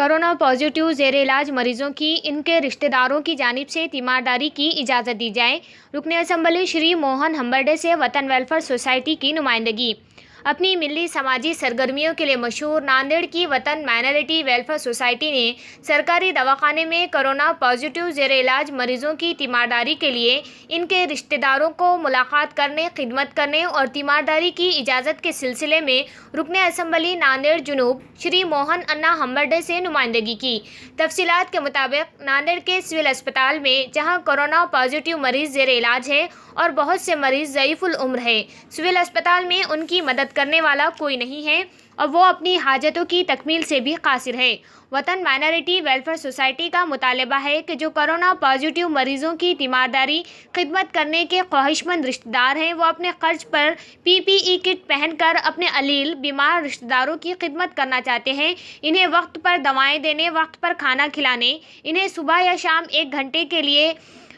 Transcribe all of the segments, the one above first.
Corona positive ज़ेर इलाज मरीजों की इनके रिश्तेदारों की जानिब से तीमारदारी की इजाज़त दी जाए। रुकन असम्बली श्री मोहन हम्बरडे से वतन वेलफेयर सोसाइटी की नुमाइंदगी। अपनी मिली समाजी सरगर्मियों के लिए मशहूर नांदेड़ की वतन माइनॉरिटी वेलफेयर सोसाइटी ने सरकारी दवाखाने में कोरोना पॉजिटिव ज़ेर इलाज मरीजों की तीमारदारी के लिए इनके रिश्तेदारों को मुलाकात करने, खिदमत करने और तीमारदारी की इजाज़त के सिलसिले में रुकन असम्बली नांदेड़ जुनूब श्री मोहन अन्ना हम्बरडे से नुमाइंदगी की। तफसीलात के मुताबिक नांदेड़ के सिविल अस्पताल में जहां कोरोना पॉजिटिव मरीज ज़ेर इलाज है और बहुत से मरीज ज़ईफ़ुल उम्र है, सिविल अस्पताल में उनकी मदद करने वाला कोई नहीं है और वो अपनी हाजतों की तकमील से भी कासिर है। वतन माइनॉरिटी वेलफेयर सोसाइटी का मुतालबा है कि जो कोरोना पॉजिटिव मरीजों की तीमारदारी खिदमत करने के ख्वाहिशमंद रिश्तेदार हैं, वो अपने खर्च पर PPE किट पहनकर अपने अलील बीमार रिश्तेदारों की खिदमत करना चाहते हैं। इन्हें वक्त पर दवाएं देने, वक्त पर खाना खिलाने, इन्हें सुबह या शाम 1 घंटे के लिए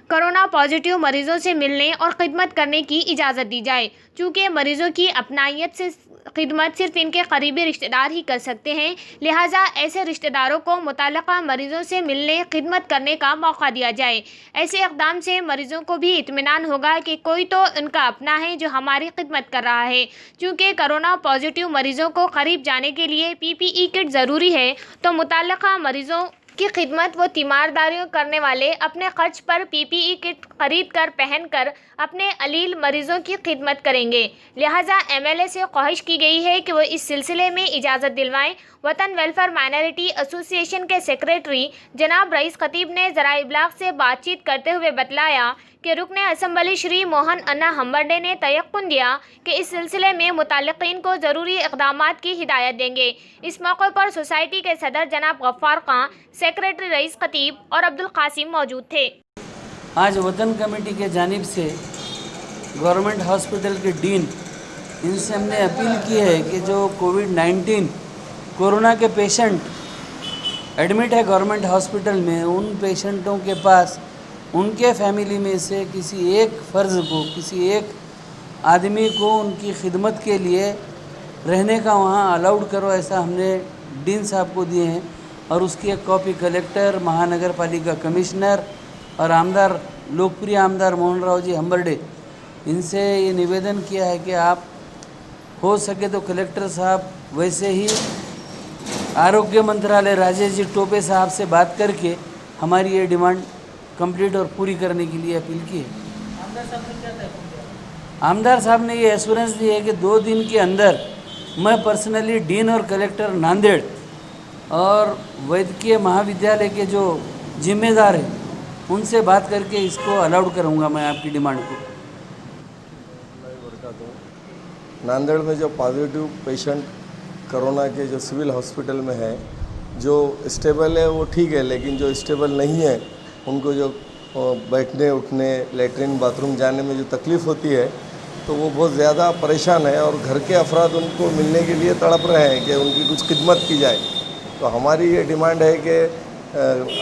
कोरोना पॉजिटिव मरीजों से मिलने और ख़िदमत करने की इजाज़त दी जाए। चूँकि मरीजों की अपनायत से खिदमत सिर्फ इनके करीबी रिश्तेदार ही कर सकते हैं, लिहाजा ऐसे रिश्तेदारों को मुताल्लिक़ा मरीजों से मिलने, खिदमत करने का मौका दिया जाए। ऐसे इक़दाम से मरीजों को भी इत्मीनान होगा कि कोई तो उनका अपना है जो हमारी खिदमत कर रहा है। चूँकि कोरोना पॉजिटिव मरीजों को करीब जाने के लिए PPE किट ज़रूरी है, तो मुताल्लिक़ा मरीजों की खिदमत वो तीमारदारियों करने वाले अपने खर्च पर PPE किट खरीद कर पहन कर अपने अलील मरीजों की खिदमत करेंगे। लिहाजा MLA से ख्वाहिश की गई है कि वो इस सिलसिले में इजाज़त दिलवाएं। वतन वेलफेयर माइनॉरिटी एसोसिएशन के सेक्रेटरी जनाब रईस खतीब ने ज़राए इब्लाग से बातचीत करते हुए बतलाया कि रुकन असम्बली श्री मोहन अन्ना हम्बरडे ने तयक़्क़ुन दिया कि इस सिलसिले में मुताल्लिक़ीन को ज़रूरी इक़दामात की हिदायत देंगे। इस मौके पर सोसाइटी के सदर जनाब गफ्फार खां, सेक्रेटरी रईस खतीब और अब्दुल कासिम मौजूद थे। आज वतन कमेटी के जानिब से गवर्नमेंट हॉस्पिटल के डीन इनसे हमने अपील की है कि जो कोविड-19 कोरोना के पेशेंट एडमिट है गवर्नमेंट हॉस्पिटल में, उन पेशेंटों के पास उनके फैमिली में से किसी एक फ़र्ज़ को, किसी एक आदमी को उनकी खिदमत के लिए रहने का वहाँ अलाउड करो, ऐसा हमने डीन साहब को दिए हैं। और उसकी एक कॉपी कलेक्टर, महानगर पालिका कमिश्नर और आमदार, लोकप्रिय आमदार मोहन राव जी हम्बरडे, इनसे ये निवेदन किया है कि आप हो सके तो कलेक्टर साहब, वैसे ही आरोग्य मंत्रालय राजेश जी टोपे साहब से बात करके हमारी ये डिमांड कंप्लीट और पूरी करने के लिए अपील की है। आमदार साहब ने ये एश्योरेंस दी है कि 2 दिन के अंदर मैं पर्सनली डीन और कलेक्टर नांदेड़ और वैद्यकीय महाविद्यालय के जो जिम्मेदार हैं उनसे बात करके इसको अलाउड करूँगा मैं आपकी डिमांड को। नांदेड़ में जो पॉजिटिव पेशेंट कोरोना के जो सिविल हॉस्पिटल में है, जो स्टेबल है वो ठीक है, लेकिन जो स्टेबल नहीं है उनको जो बैठने उठने, लेटरिन बाथरूम जाने में जो तकलीफ़ होती है, तो वो बहुत ज़्यादा परेशान है और घर के अफराद उनको मिलने के लिए तड़प रहे हैं कि उनकी कुछ खिदमत की जाए। तो हमारी ये डिमांड है कि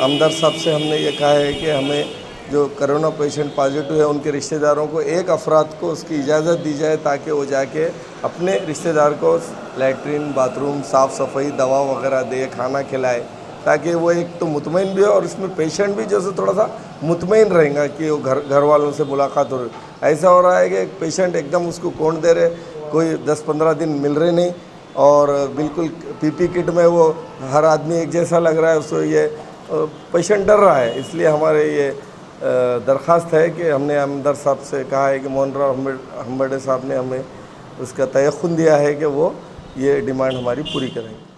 आमदार साहब से हमने ये कहा है कि हमें जो कोरोना पेशेंट पॉजिटिव है उनके रिश्तेदारों को एक अफराद को उसकी इजाज़त दी जाए, ताकि वो जाके अपने रिश्तेदार को लेटरिन बाथरूम, साफ़ सफाई, दवा वगैरह दे, खाना खिलाए, ताकि वो एक तो मुतमईन भी हो और इसमें पेशेंट भी जैसे थोड़ा सा मुतमईन रहेगा कि वो घर वालों से मुलाकात हो रही। ऐसा हो रहा है कि पेशेंट एकदम उसको कौन दे रहे, कोई 10-15 दिन मिल रहे नहीं और बिल्कुल PPE किट में वो हर आदमी एक जैसा लग रहा है, उसको ये पेशेंट डर रहा है। इसलिए हमारे ये दरख्वास्त है कि हमने आमदार साहब से कहा है कि मोहन राव हम्बरडे साहब ने हमें उसका तयक़्क़ुन दिया है कि वो ये डिमांड हमारी पूरी करेंगे।